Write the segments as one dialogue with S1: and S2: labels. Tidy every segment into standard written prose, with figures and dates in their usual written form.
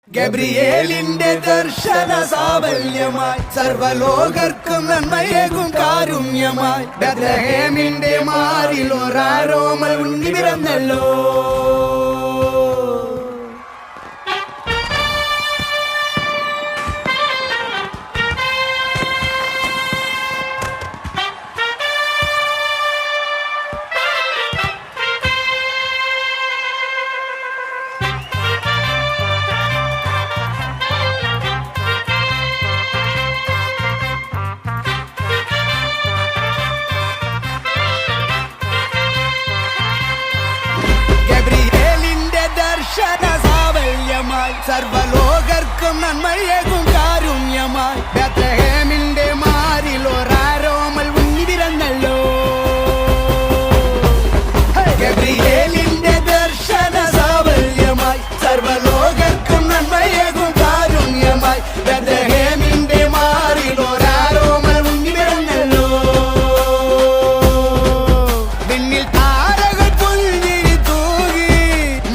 S1: ഗബ്രിയേലിന്റെ ദർശന സാവല്യമായി സർവലോകർക്കും നന്മയേകും കാരുണ്യമായി ബെത്ലഹേമിന്റെ മാറിൽ ഒരാരോമൽ ഉണ്ണി പിറന്നല്ലോ. സർവലോകർക്കും നന്മയേകും കാരുണ്യമായി ബെത്ലഹേമിന്റെ മാറിൽ ഒരാരോമൽ ഉണ്ണി പിറന്നല്ലോ. ഗബ്രിയേലിന്റെ ദർശന സാവല്യമായി സർവലോകർക്കും നന്മയേകും കാരുണ്യമായി ബെത്ലഹേമിന്റെ മാറിൽ ഒരാരോമൽ ഉണ്ണി പിറന്നല്ലോ. വിണ്ണിൽ താരകൾ പുൽവിരി തൂകി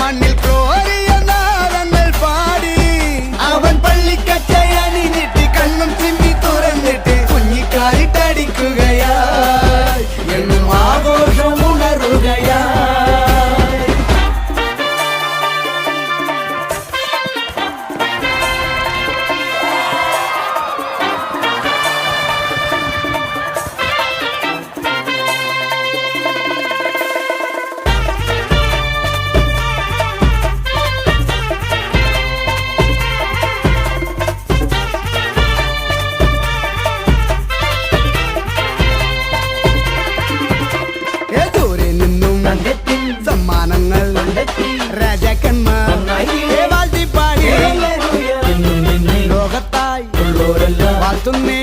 S1: മണ്ണിൽ എന്നും ആഘോഷം ഉണരുകയാ. സമ്മാനങ്ങൾ രാജാക്കന്മാർ വാഴ്ത്തിപ്പാടി ലോകത്തായി വാഴ്ത്തുന്നേ